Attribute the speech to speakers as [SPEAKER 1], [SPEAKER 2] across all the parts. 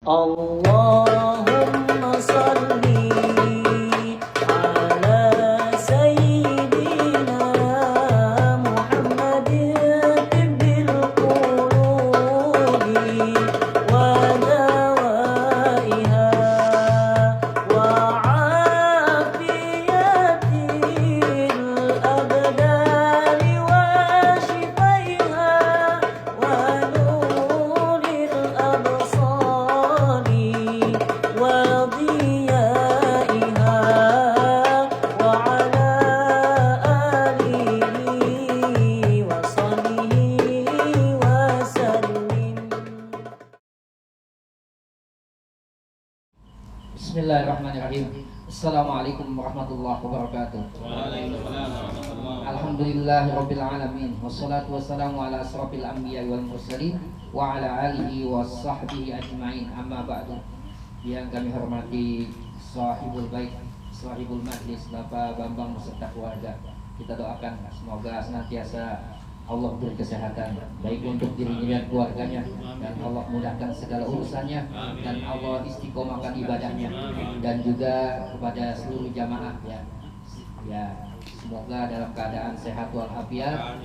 [SPEAKER 1] Allahumma salli ala sayyidina Muhammadin tibbil qulubi wa dawaiha wa afiyatil abdani wa shifaiha wa nuril absari wa diyaiha wa ala alihi wa sahbihi wa sallim.
[SPEAKER 2] Bismillahirrahmanirrahim. Assalamualaikum warahmatullahi wabarakatuh. Alhamdulillahirabbil alamin. Wassalatu wassalamu ala asrofil anbiya wal mursalin wa ala alihi washabbihi ajmain. Amma ba'du. Yang kami hormati sahibul bait, sahibul majlis, Bapak Bambang beserta keluarga. Kita doakan semoga senantiasa Allah beri kesehatan baik untuk dirinya dan keluarganya, dan Allah mudahkan segala urusannya, dan Allah istiqomahkan ibadahnya, dan juga kepada seluruh jamaah semoga dalam keadaan sehat walafiat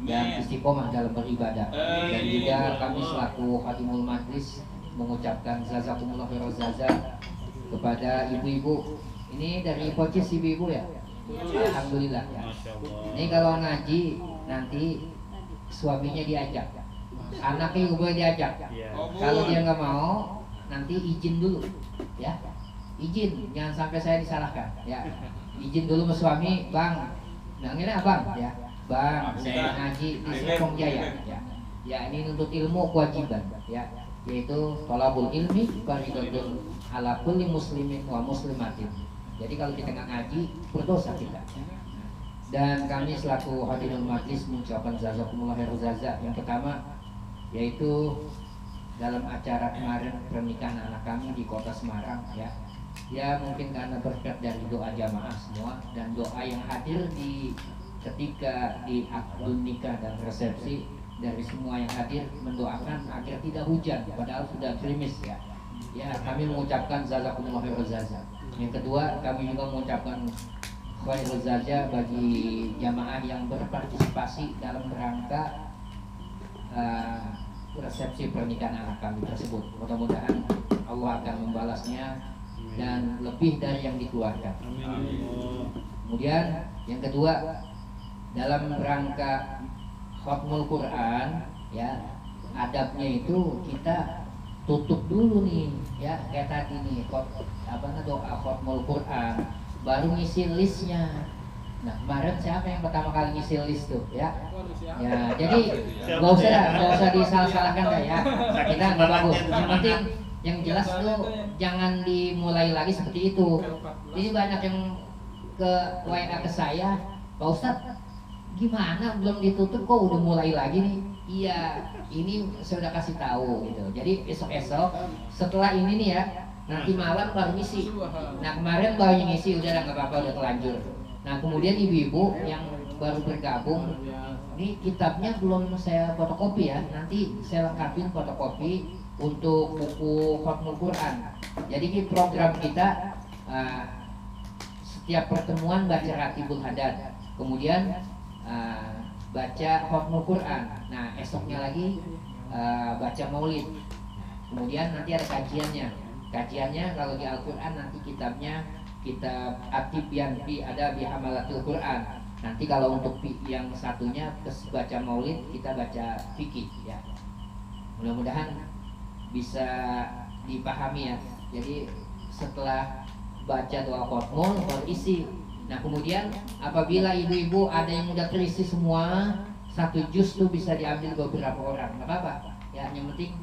[SPEAKER 2] dan istiqomah dalam beribadah. Dan juga kami selaku Khadimul Majlis mengucapkan jazakumullah khairan jazaa kepada ibu-ibu. Ini dari Pocis ibu-ibu ya. Alhamdulillah ya. Ini kalau ngaji nanti suaminya diajak, anaknya juga boleh diajak. Kalau dia nggak mau, nanti izin dulu, ya. Izin, jangan sampai saya disalahkan, ya. Izin dulu sama suami, bang. Bilangnya abang, ya. Bang, saya ngaji di Serpong Jaya, ya. Ya, ini untuk ilmu kewajiban, ya. Yaitu thalabul ilmi fardhatun ala kulli muslimin wa muslimatin. Jadi kalau kita nggak ngaji, berdosa kita. Dan kami selaku hadirin majlis mengucapkan jazakumullah khairan jazaa. Yang pertama yaitu dalam acara kemarin pernikahan anak kami di kota Semarang, ya. Ya mungkin karena berkat dari doa jamaah semua dan doa yang hadir di ketika di akad nikah dan resepsi, dari semua yang hadir mendoakan agar tidak hujan padahal sudah gerimis, ya. Ya, kami mengucapkan jazakumullah khairan jazaa. Yang kedua, kami juga mengucapkan khairul jazaa bagi jamaah yang berpartisipasi dalam rangka resepsi pernikahan anak kami tersebut. Mudah-mudahan Allah akan membalasnya dan lebih dari yang dikeluarkan. Kemudian yang kedua, dalam rangka khatmul Quran, ya, adabnya itu kita tutup dulu nih, ya, kayak tadi nih doa khatmul Quran, baru ngisi listnya. Nah, kemarin siapa yang pertama kali ngisi list tuh, ya? Ya, jadi nggak usah disalah-salahkan dah, ya. Kita nggak bagus. Yang penting yang jelas tuh jangan dimulai lagi seperti itu. Jadi banyak yang ke WA ke saya, Pak Ustadz, gimana belum ditutup kok udah mulai lagi nih? Iya, ini saya udah kasih tahu gitu. Jadi esok-esok setelah ini nih ya, nanti malam baru ngisi. Nah kemarin baru ngisi, udah nggak apa-apa, udah terlanjur. Nah kemudian ibu-ibu yang baru bergabung, ini kitabnya belum saya fotokopi ya. Nanti saya lengkapin fotokopi untuk buku Khatmul Quran. Jadi ini program kita setiap pertemuan baca Ratibul Hadad, kemudian baca Khatmul Quran. Nah esoknya lagi baca Maulid. Kemudian nanti ada kajiannya. Kajiannya kalau di Al-Quran nanti kitabnya kitab At-Tibyan fi Adabi Hamalatul Quran. Nanti kalau untuk yang satunya baca Maulid, kita baca fikih, ya. Mudah-mudahan bisa dipahami ya. Jadi setelah baca doa Khatmul baru isi. Nah kemudian apabila ibu-ibu ada yang udah terisi semua, satu juz tuh bisa diambil beberapa orang, nggak apa-apa. Ya yang penting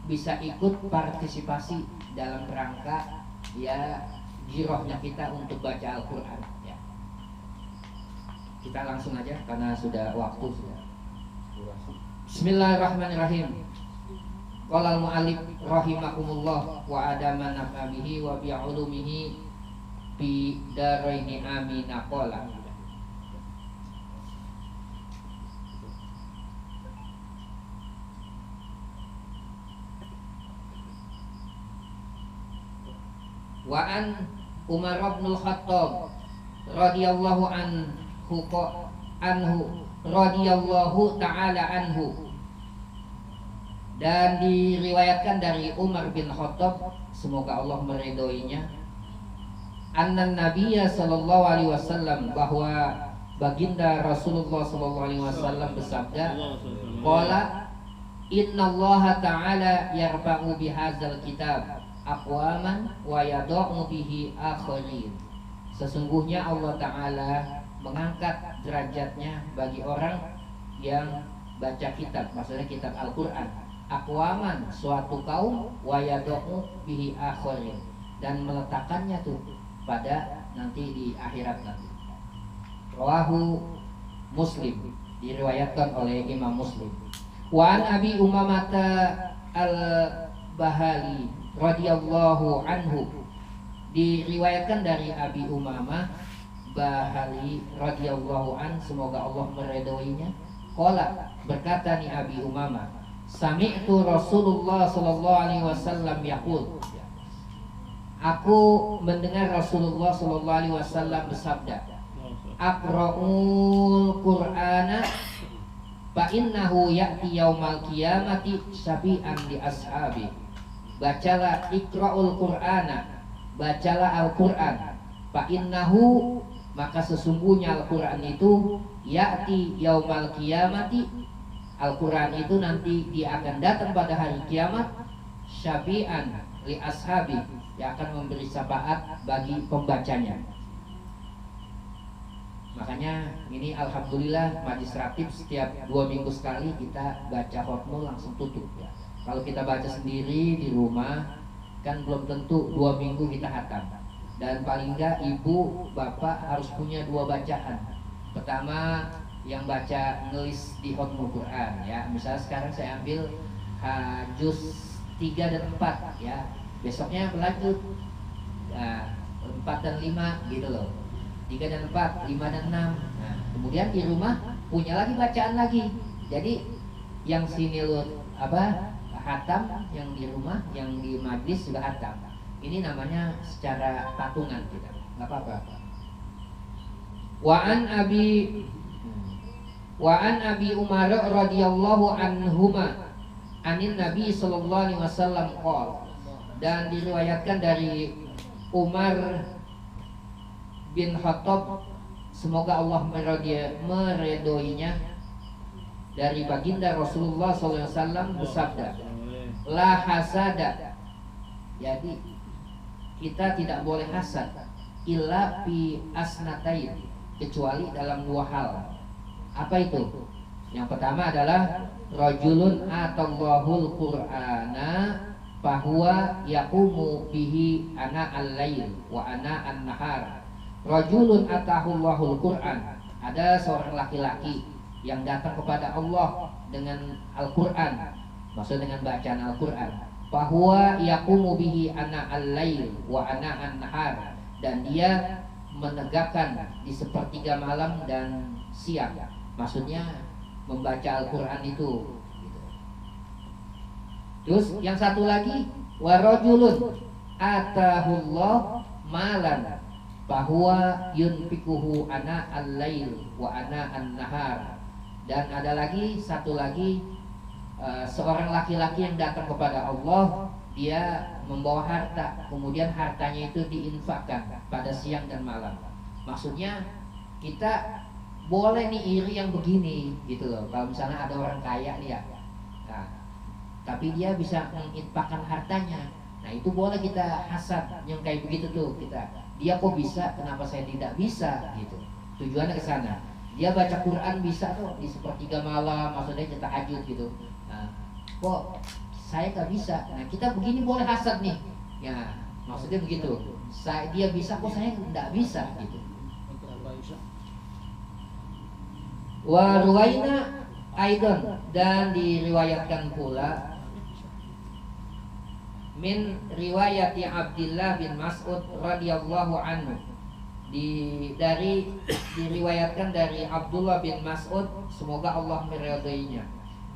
[SPEAKER 2] bisa ikut partisipasi dalam rangka ya jirohnya kita untuk baca Al-Quran, ya. Kita langsung aja karena sudah waktu sudah. Bismillahirrahmanirrahim. Qala al-mu'allif rahimakumullah wa adama naf'abihi wa bi'ulumihi bi daraini amin qala. Wa an Umar bin Khattab radhiyallahu radhiyallahu ta'ala anhu, dan diriwayatkan dari Umar bin Khattab, semoga Allah meridhoinya, anna Nabiyya sallallahu alaihi wasallam, bahwa baginda Rasulullah sallallahu alaihi wasallam bersabda, qala innallaha ta'ala yarfa'u bihadzal kitab aqwaman wa yad'u bihi akharin. Sesungguhnya Allah Ta'ala mengangkat derajatnya bagi orang yang baca kitab, maksudnya kitab Al-Quran, aqwaman, suatu kaum, wa yad'u bihi akharin, dan meletakkannya tuh pada nanti di akhirat nanti. Rawahu Muslim, diriwayatkan oleh Imam Muslim. Wa an Abi Umamah al-Bahali radhiyallahu anhu, diriwayatkan dari Abi Umamah Bahali radhiyallahu an, semoga Allah meridhoinya. Qala, berkata nih Abi Umamah, sami'tu Rasulullah sallallahu alaihi wasallam yaqul, aku mendengar Rasulullah sallallahu alaihi wasallam bersabda, aqra'ul Qur'ana fa innahu ya'ti yaumal qiyamati syafi'an li ashabi. Bacalah iqra'ul Qur'ana, bacalah Al-Qur'an, fa innahu, maka sesungguhnya Al-Qur'an itu ya'ti yaumal qiyamati, Al-Qur'an itu nanti dia akan datang pada hari kiamat, syafi'an li ashabi, yang akan memberi syafaat bagi pembacanya. Makanya ini alhamdulillah majlis ratib setiap 2 minggu sekali kita baca khotmul langsung tutup ya. Kalau kita baca sendiri di rumah kan belum tentu 2 minggu kita hatam. Dan paling enggak ibu bapak harus punya 2 bacaan. Pertama yang baca ngelis di khotmul Quran ya. Misalnya sekarang saya ambil juz 3 dan 4 ya. Besoknya berlanjut 4 dan 5 gitu loh. 3 dan 4, 5 dan 6. Nah, kemudian di rumah punya lagi bacaan lagi. Jadi yang sini lo hatam, yang di rumah, yang di majlis juga hatam. Ini namanya secara patungan kita. Enggak apa-apa. Wa an Abi Umar radhiyallahu anhuma anin Nabi sallallahu alaihi wasallam qol, dan diriwayatkan dari Umar bin Khattab, semoga Allah meridhoinya, dari baginda Rasulullah SAW bersabda, la hasada, jadi kita tidak boleh hasad, illa fi asnatain, kecuali dalam 2 hal. Apa itu? Yang pertama adalah rajulun atallahul qur'ana fahuwa yaqumu bihi ana al-lail wa ana an-nahar. Rajulun atahullahul Qur'an, ada seorang laki-laki yang datang kepada Allah dengan Al-Qur'an, maksud dengan bacaan Al-Qur'an. Fahuwa yaqumu bihi ana al-lail wa ana an-nahar, dan dia menegakkan di sepertiga malam dan siang. Maksudnya membaca Al-Qur'an itu. Terus yang satu lagi, wa rajulun atahullah malan bahwa yunfikuhu ana al-lail wa ana an-nahar. Dan ada lagi satu lagi, seorang laki-laki yang datang kepada Allah, dia membawa harta, kemudian hartanya itu diinfakkan pada siang dan malam. Maksudnya kita boleh nih iri yang begini gitu loh. Kalau misalnya ada orang kaya dia, nah, tapi dia bisa menginfakkan hartanya, nah itu boleh kita hasad yang kayak begitu tuh kita. Dia kok bisa, kenapa saya tidak bisa gitu. Tujuannya ke sana. Dia baca Quran bisa tuh di sepertiga malam, maksudnya kita tahajud gitu. Nah, kok saya nggak bisa. Nah, kita begini boleh hasad nih. Ya, maksudnya begitu. Dia bisa, kok saya nggak bisa gitu. Wa ruwaina aidan, dan diriwayatkan pula min riwayati Abdullah bin Mas'ud radhiyallahu anhu, diriwayatkan dari Abdullah bin Mas'ud, semoga Allah meridhoinya,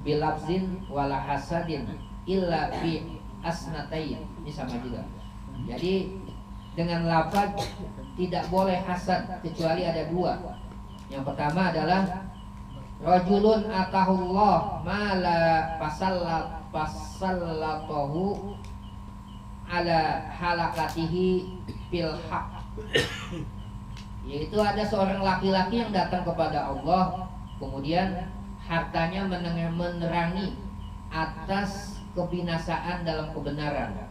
[SPEAKER 2] bilafzin wala hasadin illa bi asnatain. Ini sama juga. Jadi dengan lafaz tidak boleh hasad kecuali ada dua. Yang pertama adalah rajulun atahullah mala fasallatahu ala halakatihi fil haq, yaitu ada seorang laki-laki yang datang kepada Allah, kemudian hartanya menerangi atas kebinasaan dalam kebenaran.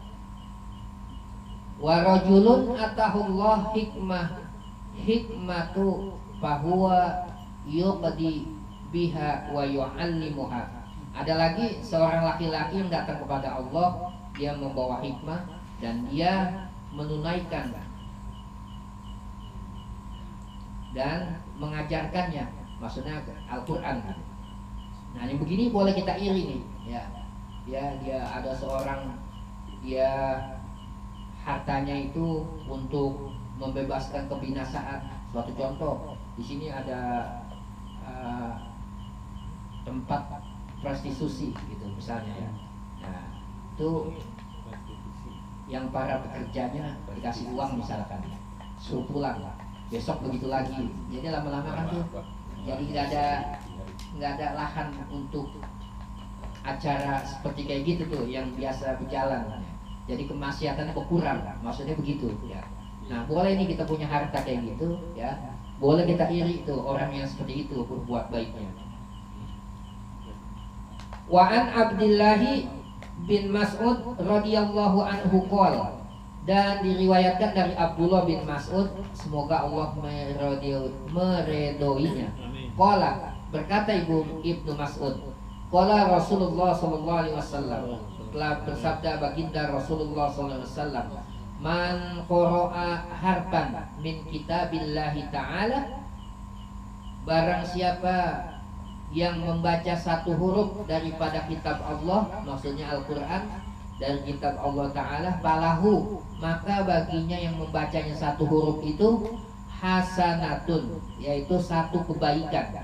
[SPEAKER 2] Wa rajulun atahullah hikmatu fahuwa yuqdi biha wa yu'allimuha. Ada lagi seorang laki-laki yang datang kepada Allah, dia membawa hikmah dan dia menunaikan dan mengajarkannya, maksudnya Al-Quran. Nah, yang begini boleh kita iri nih, ya. Dia ada seorang, dia hartanya itu untuk membebaskan kebinasaan. Suatu contoh, di sini ada tempat prostitusi gitu misalnya ya. Nah, itu yang para pekerjanya dikasih uang misalkan, suruh pulang, besok begitu lagi. Jadi lama-lama kan tuh jadi nggak ada lahan untuk acara seperti kayak gitu tuh yang biasa berjalan. Jadi kemaksiatannya berkurang, maksudnya begitu ya. Nah, boleh nih kita punya harta kayak gitu ya. Boleh kita iri tuh orang yang seperti itu berbuat baiknya. Wa an Abdillahi bin Mas'ud radhiyallahu anhu qala, dan diriwayatkan dari Abdullah bin Mas'ud, semoga Allah meredhoinya. Qala, berkata Ibnu Mas'ud, qala Rasulullah sallallahu alaihi wasallam, telah bersabda baginda Rasulullah sallallahu alaihi wasallam, man qara'a harfan min kitabillahi ta'ala, barang siapa yang membaca satu huruf daripada kitab Allah, maksudnya Al-Quran, dari kitab Allah Ta'ala, falahu, maka baginya yang membacanya satu huruf itu hasanatun, yaitu satu kebaikan,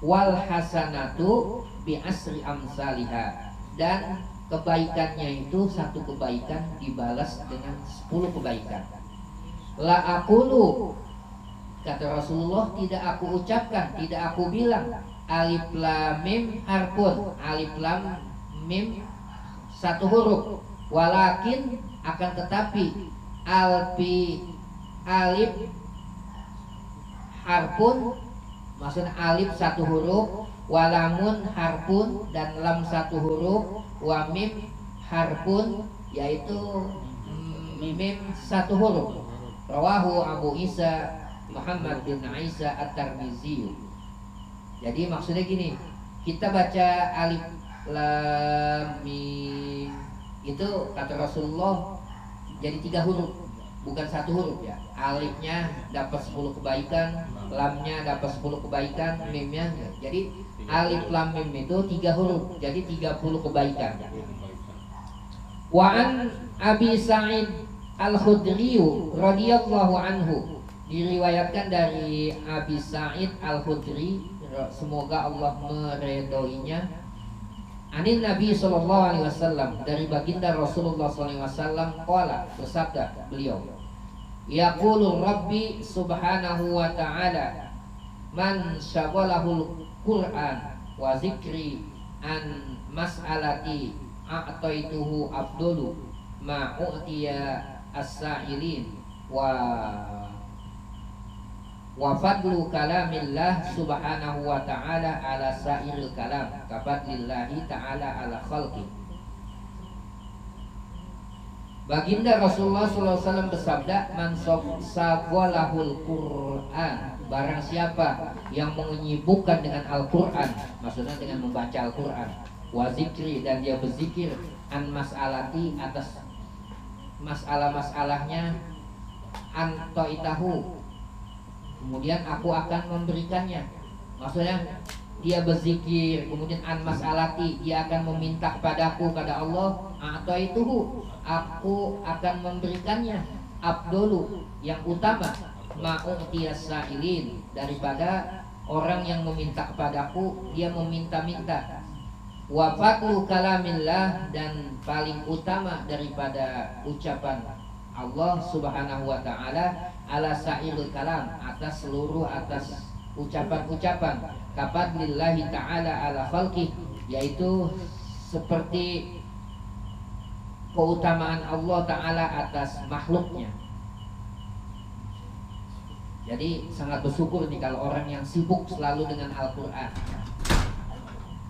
[SPEAKER 2] wal hasanatu bi asri amsalihah, dan kebaikannya itu satu kebaikan dibalas dengan 10 kebaikan. La aqulu, kata Rasulullah, tidak aku ucapkan, tidak aku bilang alif lam mim harfun, alif lam mim satu huruf, walakin akan tetapi alif harfun, maksudnya alif satu huruf, walamun harfun, dan lam satu huruf, wa mim harfun, yaitu mim satu huruf. Rawahu Abu Isa Muhammad bin Isa At-Tirmizi. Jadi maksudnya gini, kita baca alif lam mim itu kata Rasulullah jadi 3 huruf, bukan satu huruf ya. Alifnya dapat 10 kebaikan, lamnya dapat 10 kebaikan, mimnya. Jadi alif lam mim itu 3 huruf, jadi 30 kebaikan. Wa an Abi Sa'id Al-Khudri radhiyallahu anhu, diriwayatkan dari Abi Sa'id Al-Khudri, semoga Allah meredhoinya, anin Nabi sallallahu alaihi wasallam, dari baginda Rasulullah sallallahu alaihi wasallam, qala, bersabda beliau, yaqulu Rabbi subhanahu wa ta'ala, man syaghalahul Qur'an wa zikri an mas'alati a'taituhu abdulu ma u'tiya as-sa'ilin wa fadlu kalamillah subhanahu wa ta'ala ala sa'iril kalam kafadlillahi ta'ala ala khalqi. Baginda Rasulullah SAW bersabda, man saghalahul Qur'an, barang siapa yang menyibukkan dengan Al-Quran, maksudnya dengan membaca Al-Quran, wa zikri, dan dia berzikir, an mas'alati, atas masalah-masalahnya, an ta'itahu, kemudian aku akan memberikannya. Maksudnya dia berzikir, kemudian an mas'alati, dia akan meminta kepadaku, kepada Allah, atau itu aku akan memberikannya, abdulu, yang utama, ma'u'tiyas sa'ilin, daripada orang yang meminta kepadaku, dia meminta-minta. Wa fadlu kalamillah, dan paling utama daripada ucapan Allah Subhanahu wa taala ala sa'iril kalam, atas ucapan-ucapan, kafadlillahi ta'ala ala khalqih, yaitu seperti keutamaan Allah taala atas makhluknya. Jadi sangat bersyukur nih kalau orang yang sibuk selalu dengan Al-Qur'an.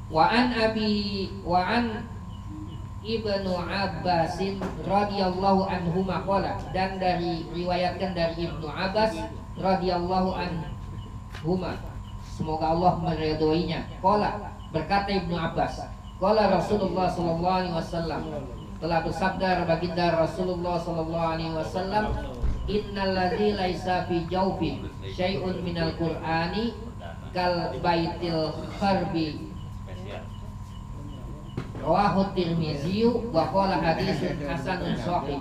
[SPEAKER 2] Wa an Ibnu Abbas radhiyallahu anhu maqala, dan riwayatkan dari Ibnu Abbas radhiyallahu anhuma, semoga Allah meridhoinya. Qala, berkata Ibnu Abbas, qala Rasulullah sallallahu alaihi wasallam, telah bersabda baginda Rasulullah sallallahu alaihi wasallam, innal ladzi laisa fi jawfi syai'un minal qur'ani kal baitil kharbi, rawahu Tirmizi wa qala haditsun hasanun sahih.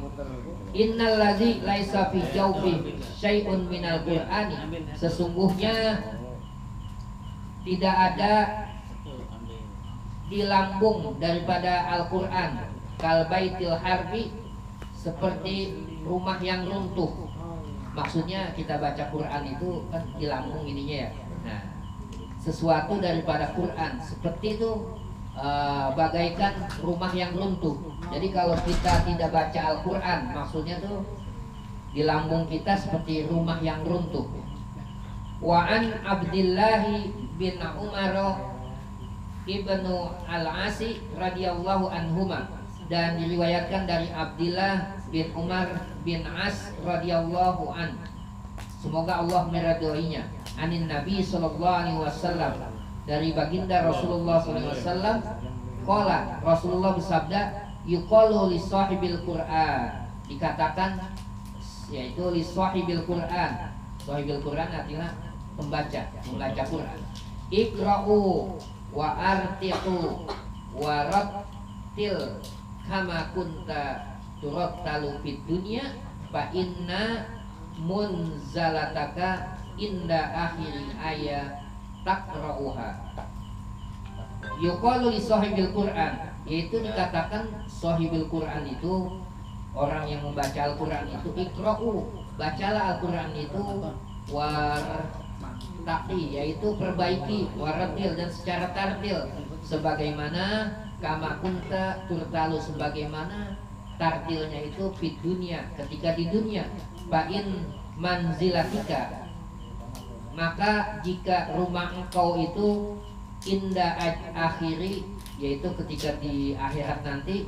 [SPEAKER 2] Innal ladzi laisa fi jawfi syai'un minal qur'ani, sesungguhnya tidak ada di lambung daripada Al-Qur'an, kal baitil harbi, seperti rumah yang runtuh. Maksudnya kita baca Quran itu kan di lambung ininya ya. Nah, sesuatu daripada Quran seperti itu bagaikan rumah yang runtuh. Jadi kalau kita tidak baca Al-Quran, maksudnya tuh di lambung kita seperti rumah yang runtuh. Wa an Abdillahi bin Umar ibnu al-Asi radhiyallahu anhuma, dan diriwayatkan dari Abdillah bin Umar bin As radhiyallahu an, semoga Allah meridhoinya, anin Nabi sallallahu alaihi wasallam, dari baginda Rasulullah sallallahu alaihi wasallam, qala, Rasulullah bersabda, yuqalu li sahibil Qur'an, dikatakan yaitu li sahibil Qur'an. Sahibil Qur'an artinya membaca Quran. Iqra'u wa artiqu wa rattil kama kunta turattalu fid dunya fa inna munzalataka inda akhiri ayat takra'uha. Yuqalu li sahibil Qur'an, yaitu dikatakan sahibil Qur'an itu orang yang membaca Al-Qur'an itu, iqra'u, bacalah Al-Qur'an itu, wartaqi, yaitu perbaiki, waratil, dan secara tartil, sebagaimana kama kunta turtalu, sebagaimana tartilnya itu fit dunia, ketika di dunia. Fa'in manzilatika, maka jika rumah engkau itu inda akhiri, yaitu ketika di akhirat nanti,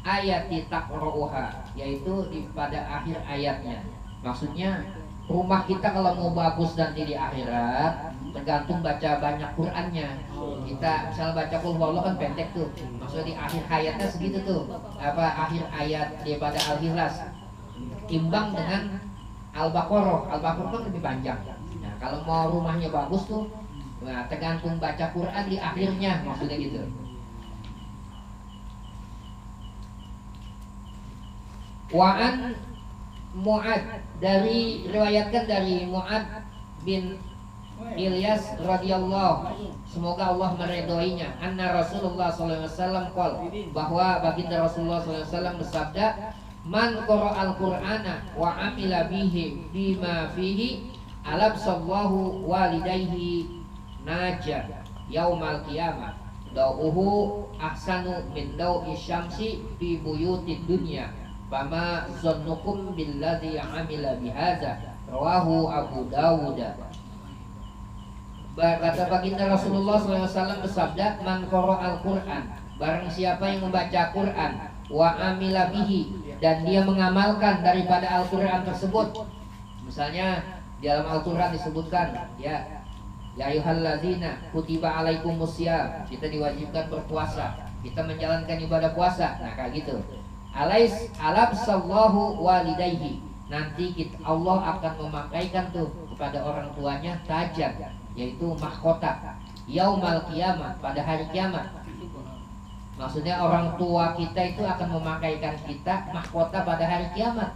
[SPEAKER 2] ayati taqra'uha, yaitu pada akhir ayatnya. Maksudnya rumah kita kalau mau bagus nanti di akhirat tergantung baca banyak Qur'annya. Kita misalnya baca Qul Huwallahu kan pendek tuh, maksudnya di akhir ayatnya segitu tuh, akhir ayat daripada Al-Ikhlas, timbang dengan Al-Baqarah. Al-Baqarah kan lebih panjang. Nah, kalau mau rumahnya bagus tuh, nah, tergantung baca Quran di akhirnya, maksudnya gitu. Wa'an Mu'ad, dari riwayatkan dari Mu'ad bin Ilyas radhiyallahu, semoga Allah meridhoinya, anna Rasulullah sallallahu alaihi wasallam qol, bahwa baginda Rasulullah sallallahu alaihi wasallam bersabda, man qara'al Qur'ana wa amila bihi bima fihi alabsallahu walidayhi naja yaumal qiyamah dauhu ahsanu min daui syamsi fi buyutid dunya fama zannukum billadzi amila bihadza, rawahu Abu Dawud. Kata baginda Rasulullah SAW bersabda, man qara'al Qur'an, barang siapa yang membaca Quran, wa amila bihi, dan dia mengamalkan daripada Al-Quran tersebut. Misalnya di dalam Al-Quran disebutkan, ya ayyuhalladzina kutiba alaikumusiyam, kita diwajibkan berpuasa, kita menjalankan ibadah puasa. Nah kayak gitu. Alabsallahu walidayhi, nanti Allah akan memakaikan tuh kepada orang tuanya tajat, yaitu mahkota, yaumal qiyamah, pada hari kiamat. Maksudnya orang tua kita itu akan memakaikan kita mahkota pada hari kiamat.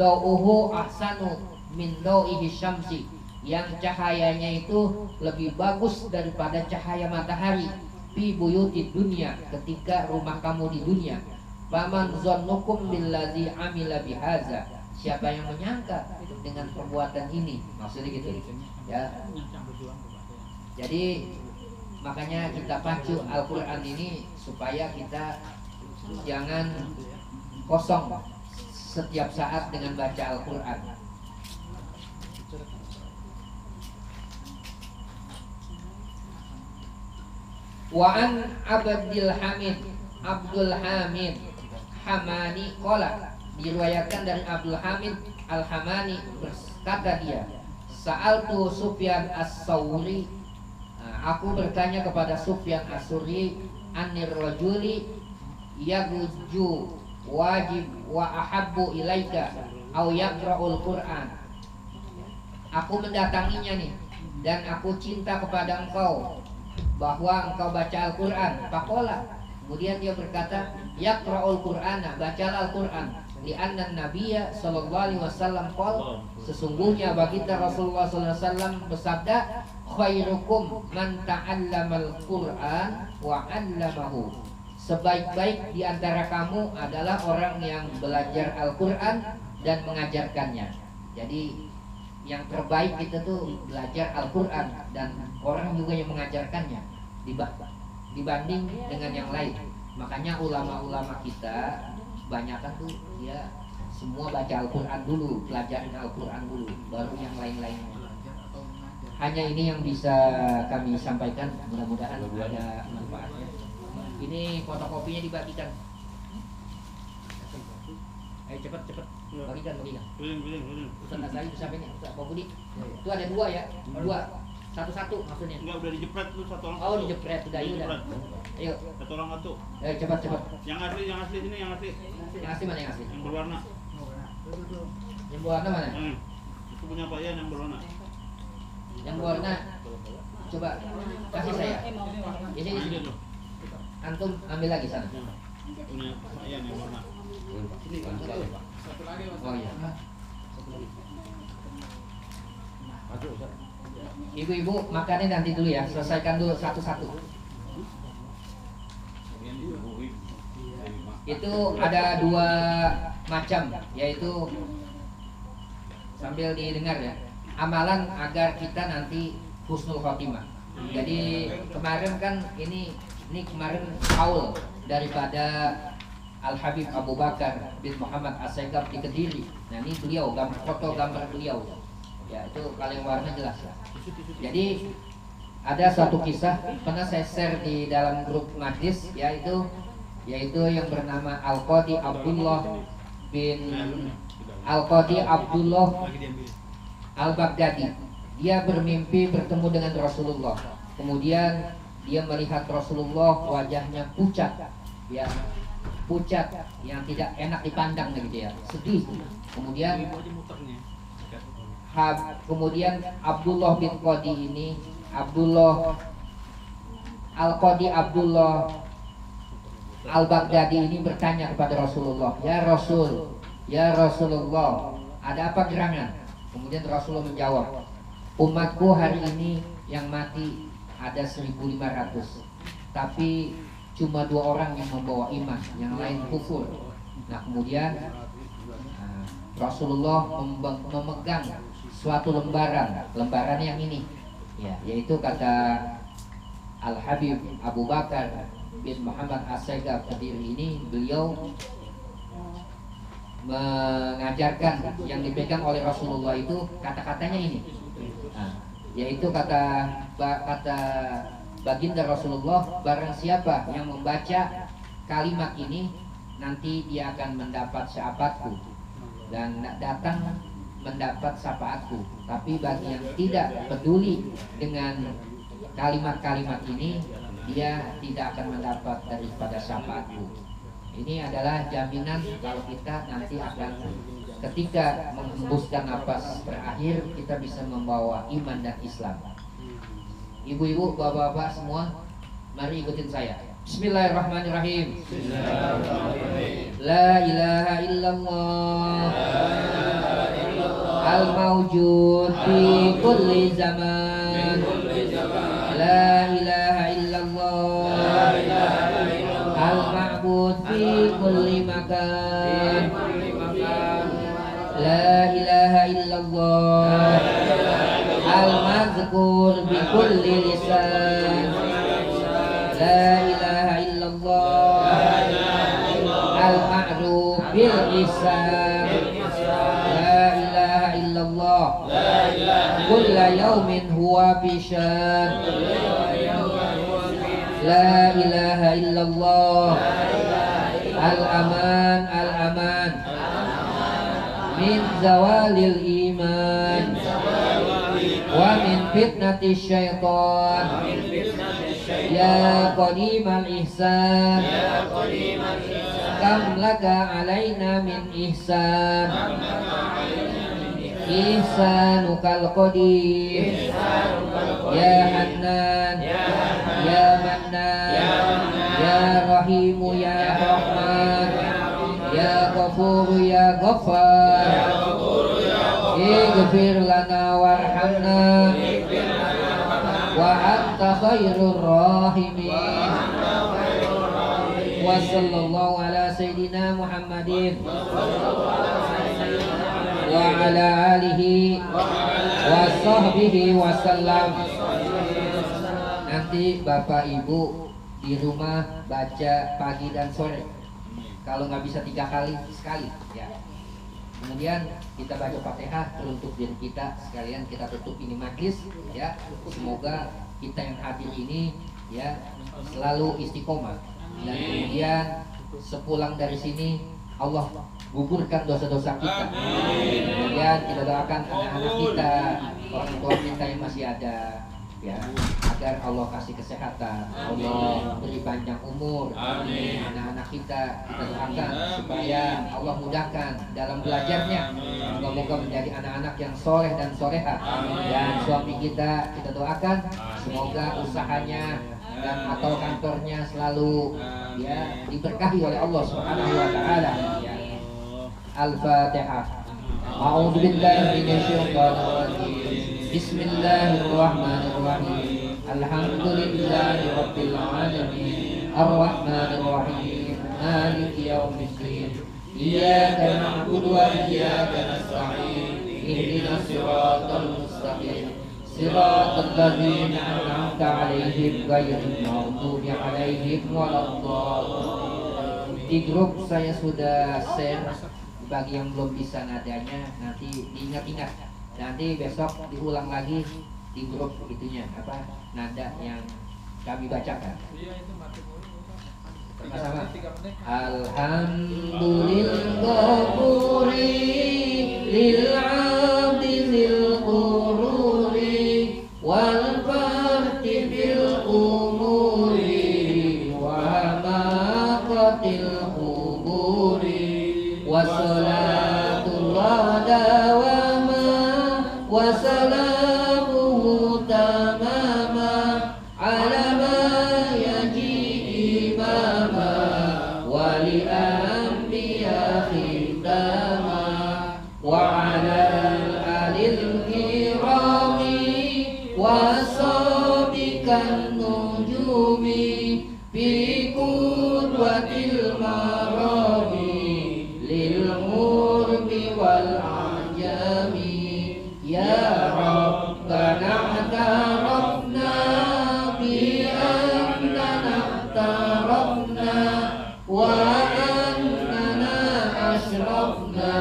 [SPEAKER 2] Dauhu ahsanu min dau'ihi syamsi, yang cahayanya itu lebih bagus daripada cahaya matahari. Fi buyutid dunya, ketika rumah kamu di dunia. Faman zannukum billadzi amila bihaza, siapa yang menyangka dengan perbuatan ini, maksudnya gitu ya. Jadi makanya kita pacu Al-Quran ini supaya kita jangan kosong setiap saat dengan baca Al-Quran. Wa an Abdul Hamid Hamani qala, diriwayatkan dari Abdul Hamid Al-Hamani, berkata dia, Sa'altu Sufyan As-Sawri, aku bertanya kepada Sufyan As-Suri, anir rajuli yaguju wajib wa ahabbu ilaika au yaqra'ul Qur'an. Aku mendatanginya nih, dan aku cinta kepada engkau, bahwa engkau baca Al-Quran. Faqala, kemudian dia berkata, yaqra'ul Qur'ana, bacalah Al-Quran. Li'anna Nabiya sallallahu alaihi wasallam qala, sesungguhnya baginda Rasulullah sallallahu alaihi wasallam bersabda, khairukum man ta'allamal Qur'an wa 'allamahu. Sebaik-baik di antara kamu adalah orang yang belajar Al-Quran dan mengajarkannya. Jadi yang terbaik kita tuh belajar Al-Quran dan orang juga yang mengajarkannya dibanding dengan yang lain. Makanya ulama-ulama kita kebanyakan tuh ya semua baca Al-Quran dulu, pelajarin Al-Quran dulu, baru yang lain-lainnya. Hanya ini yang bisa kami sampaikan, mudah-mudahan ada manfaatnya. Ini fotokopinya dibagikan. Ayo cepat bagikan. Ustaz Azali bisa ini, Ustaz Pak Budi. Itu ada dua ya, dua. Satu-satu maksudnya.
[SPEAKER 3] Enggak, udah dijepret lu satu orang.
[SPEAKER 2] Oh, dijepret sudah, iya udah. Ayo.
[SPEAKER 3] Satu orang satu.
[SPEAKER 2] Ayo cepat.
[SPEAKER 3] Yang asli sini, yang asli.
[SPEAKER 2] Yang asli mana yang asli?
[SPEAKER 3] Yang berwarna.
[SPEAKER 2] Yang berwarna mana?
[SPEAKER 3] Itu punya Pak Yan yang berwarna.
[SPEAKER 2] Yang berwarna coba kasih saya. Ya sini. Antum ambil lagi sana.
[SPEAKER 3] Punya Pak Yan yang berwarna.
[SPEAKER 2] Oh iya. Ibu-ibu makannya nanti dulu ya, selesaikan dulu satu-satu. Itu ada dua macam, yaitu sambil didengar ya, amalan agar kita nanti husnul khotimah. Jadi kemarin kan ini kemarin haul daripada Al-Habib Abu Bakar bin Muhammad As-Segaf di Kediri. Nah ini beliau, foto gambar beliau. Ya itu kaleng warna jelas ya. Jadi ada satu kisah pernah saya share di dalam grup majlis, yaitu yang bernama Al-Qadi Abdullah Al-Baghdadi. Dia bermimpi bertemu dengan Rasulullah. Kemudian dia melihat Rasulullah wajahnya pucat, ya pucat yang tidak enak dipandang gitu ya, sedih. Kemudian Abdullah bin Qadi ini, Al-Qadi Abdullah Al-Baghdadi ini bertanya kepada Rasulullah, Ya Rasulullah, ada apa gerangan? Kemudian Rasulullah menjawab, umatku hari ini yang mati ada 1.500, tapi cuma 2 orang yang membawa iman, yang lain kufur. Nah kemudian Rasulullah memegang suatu lembaran yang ini, ya, yaitu kata Al-Habib Abu Bakar bin Muhammad As-Segaf Kediri ini, beliau mengajarkan yang dipegang oleh Rasulullah itu kata-katanya ini, yaitu kata baginda Rasulullah, barang siapa yang membaca kalimat ini nanti dia akan mendapat syafaatku dan datang mendapat syafaatku. Tapi bagi yang tidak peduli dengan kalimat-kalimat ini, dia tidak akan mendapat daripada syafaatku. Ini adalah jaminan kalau kita nanti akan ketika menghembuskan napas terakhir, kita bisa membawa iman dan Islam. Ibu-ibu, bapak-bapak semua, mari ikutin saya. Bismillahirrahmanirrahim. La ilaha illallah al-mawjud fi kulli zaman. La ilaha illallah al-ma'bud fi kulli makan. La ilaha illallah al-mazkur bi kulli lisan. La ilaha illallah al-ma'ruf bil lisan. La ilaha illallah kulla yawmin huwa fi shan. La ilaha illallah al-aman al-aman min zawalil iman wa min fitnati syaitan. Ya qadimal ihsan kam laka alaina min ihsan. Ihsanukal qadim ya Hannan ya Mannan ya Rahimu ya Rahman ya Ghafuru ya Ghaffar. Ighfir lana warhamna wa anta khairur rahimin. Wa sallallahu ala sayyidina Muhammadin wa ala alihi wa sahbihi wa sallam. Nanti Bapak Ibu di rumah baca pagi dan sore. Kalau nggak bisa 3 kali, sekali ya. Kemudian kita baca Fatihah untuk diri kita, sekalian kita tutup ini majlis ya. Semoga kita yang hadir ini ya selalu istiqomah, dan kemudian sepulang dari sini Allah gugurkan dosa-dosa kita. Kemudian kita doakan anak-anak kita, orang tua kita yang masih ada ya, agar Allah kasih kesehatan, Allah beri panjang umur. Anak-anak kita doakan supaya Allah mudahkan dalam belajarnya, semoga menjadi anak-anak yang soleh dan soleha. Dan suami kita doakan semoga usahanya dan atau kantornya selalu ya diberkahi oleh Allah Subhanahu wa taala ya. Al-Fatihah. A'udzu billahi minasyaitonir rajim. Bismillahirrahmanirrahim. Alhamdulillahi rabbil alamin. Arrahmanir rahim. Maliki yaumiddin. Iyyaka na'budu wa iyyaka nasta'in. Ihdinas siratal mustaqim. Siratal ladzina an'amta 'alaihim ghairil maghdubi 'alaihim waladdallin. Di grup saya sudah share. Bagi yang belum bisa nadanya nanti diingat-ingat. Nanti besok diulang lagi di grup itunya apa nada yang kami bacakan. Sama-sama. Alhamdulillahuri lil 'abdi lil qururi wal farti bil umuri wa maqatil quburi. Wassalatullah dawama wassalamuhu tamama ala ma yaji imama wali anbiya khitama wa ala alil kirami wasabikan nujumi fi qudwatil marami wal ajami ya Rabbana tarafna bi annana tarafna wa annana ashrafna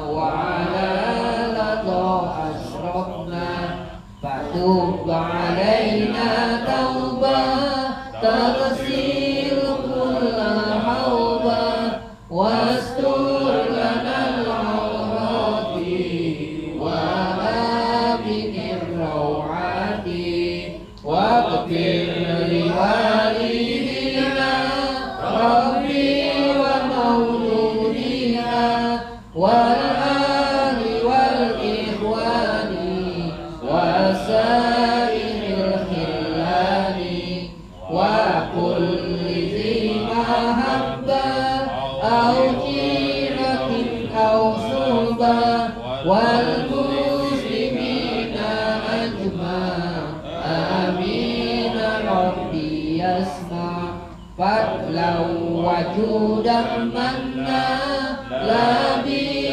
[SPEAKER 2] wa ala ladha ashrafna fatub alaina tauba taghsil kulla hauba wastur lana واغفر لوالدينا ربي ومولودينا والآل والإخوان وسائر الخلان وكل ذي محبة أو جيرة أو صحبة والمسلمين أجمعين. Amin Rabbi yasma fadlau wajudan manna la bi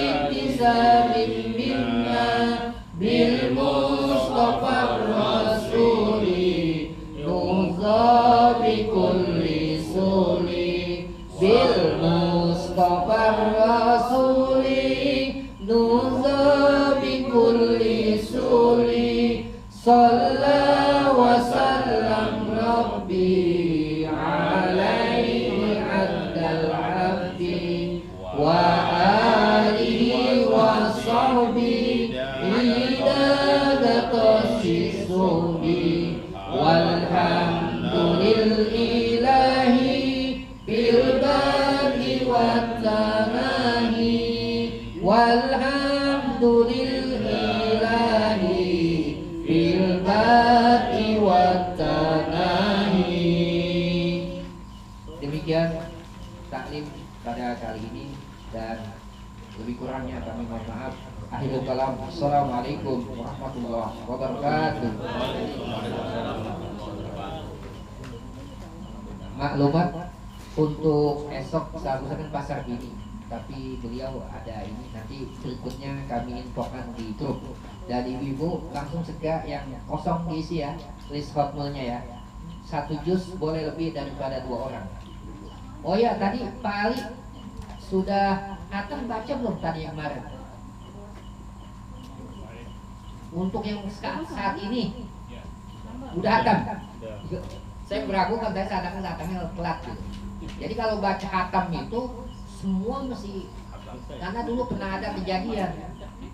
[SPEAKER 2] walhamdulillahi fil baqi wat tanahi. Demikian taklim pada kali ini, dan lebih kurangnya kami mohon maaf. Akhirul kalam, assalamualaikum warahmatullahi wabarakatuh. Maklumat untuk esok seharusnya kan pasar gini, tapi beliau ada ini, nanti berikutnya kami infokan di grup. Dari ibu langsung segera yang kosong diisi ya, list hotmailnya ya. 1 juz boleh lebih daripada 2 orang. Oh ya, tadi Pak Ali sudah akan baca belum tadi yang kemarin? Untuk yang saat ini udah hatam. Saya meragukan, saya datangnya telat gitu. Jadi kalau baca hatam itu semua mesti, karena dulu pernah ada kejadian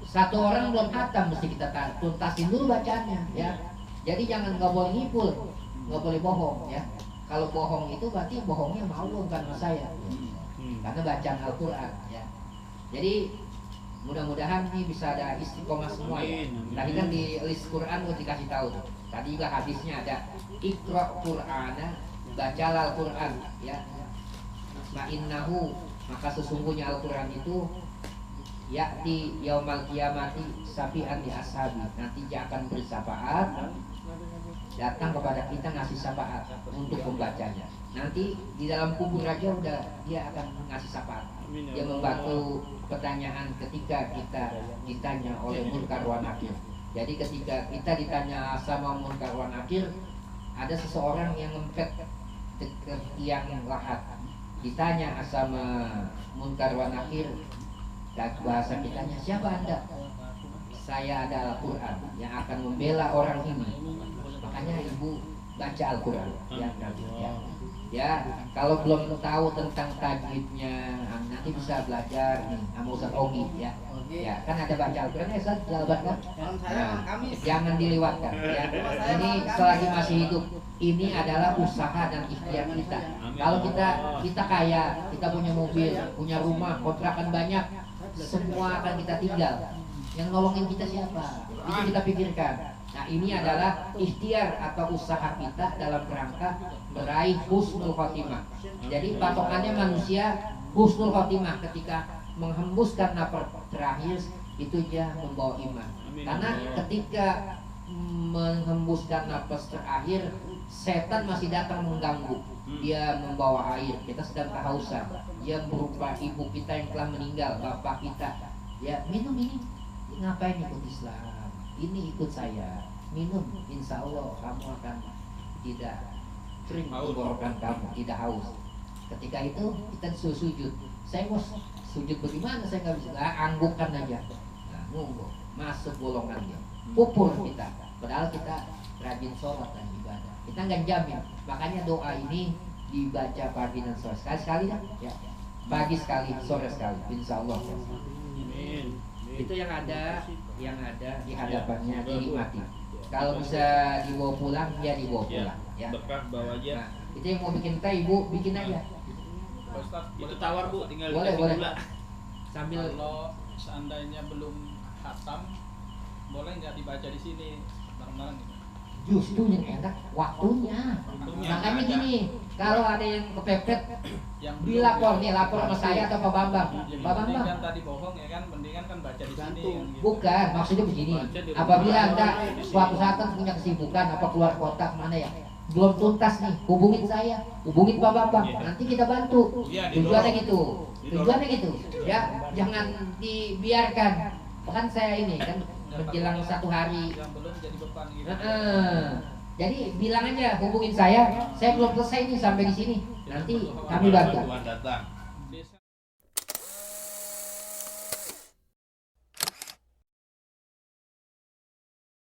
[SPEAKER 2] 1 orang belum hatam, mesti kita tuntasin dulu bacaannya ya. Jadi nggak boleh ngipul, nggak boleh bohong ya. Kalau bohong itu berarti bohongnya mau bukan sama saya, karena bacaan Al-Quran ya. Jadi mudah-mudahan ini bisa ada istiqomah semua ya. Tadi kan di list Quran udah dikasih tahu tuh. Tadi juga hadisnya ada Iqra Qur'ana, bacalah Al-Quran ya. Ma'innahu, maka sesungguhnya Al-Quran itu ya'ti yaumal qiyamati safi'an li ashabi, nanti dia akan bersyafaat, datang kepada kita ngasih syafaat untuk pembacanya. Nanti di dalam kubur aja udah dia akan ngasih syafaat. Dia membantu pertanyaan ketika kita ditanya oleh Munkar wa Nakir. Jadi ketika kita ditanya sama Munkar wa Nakir, ada seseorang yang ngempet ke tiang lahat, ditanya sama Munkar wa Nakir, dan bahasa kitanya, siapa Anda? Saya ada Al-Quran yang akan membela orang ini. Makanya ibu baca Al-Quran ya. Kalau belum tahu tentang tajwidnya, nanti bisa belajar nih sama Ustaz Ogi ya. Ya, kan ada baca Al-Quran ya Ustaz, jawaban kan? Nah, jangan dilewatkan ya. Ini selagi masih hidup, ini adalah usaha dan ikhtiar kita. Kalau kita kaya, kita punya mobil, punya rumah, kontrakan banyak, semua akan kita tinggal. Yang nolongin kita siapa? Itu kita pikirkan. Nah, ini adalah ikhtiar atau usaha kita dalam rangka meraih husnul khotimah. Jadi patokannya manusia husnul khotimah, ketika menghembuskan nafas terakhir itu dia membawa iman. Karena ketika menghembuskan nafas terakhir, setan masih datang mengganggu. Dia membawa air, kita sedang kehausan. Dia berupa ibu kita yang telah meninggal, bapak kita. Ya, minum ini. Ngapain ikut Islam? Ini ikut saya, minum, insya Allah kamu akan tidak kering tenggorokan kamu, tidak haus. Ketika itu kita disuruh sujud. Saya mau sujud bagaimana? Saya nggak bisa. Anggukkan aja. Nah, nunggu masuk golongannya, pupur kita. Padahal kita rajin sholat dan ibadah. Kita nggak jamin. Makanya doa ini dibaca pagi dan sore. Sekali ya. Pagi sekali, sore sekali. Insya Allah. Amin. Itu yang ada di hadapannya, dinikmati. Kalau bisa dibawa pulang, dia dibawa pulang ya.
[SPEAKER 3] Berkah bawa aja.
[SPEAKER 2] Nah, itu yang mau bikin teh, ibu bikin aja.
[SPEAKER 3] Ustaz, itu tawar Bu, tinggal
[SPEAKER 2] boleh.
[SPEAKER 3] gula.
[SPEAKER 4] Sambil kalau seandainya belum khatam, boleh nggak dibaca di sini bareng-bareng gitu?
[SPEAKER 2] Justru yang enak waktunya. Makanya gini, kalau ada yang kepepet,
[SPEAKER 4] Yang
[SPEAKER 2] dilapor nih, lapor sama saya atau Pak Bambang. Pak Bambang.
[SPEAKER 4] Mendingan tadi bohong ya kan, mendingan kan baca di sini. Kan, gitu.
[SPEAKER 2] Bukan, maksudnya begini. Apabila Anda suatu saat punya kesibukan, apa keluar kota kemana ya, belum tuntas nih, hubungin saya, hubungin Pak Bambang, nanti kita bantu. Tujuannya gitu, ya, jangan dibiarkan. Bahkan saya ini kan menjelang 1 hari.
[SPEAKER 4] Yang belum jadi beban gitu.
[SPEAKER 2] Jadi bilang aja, hubungin saya belum selesai nih sampai di sini, nanti kami bantu.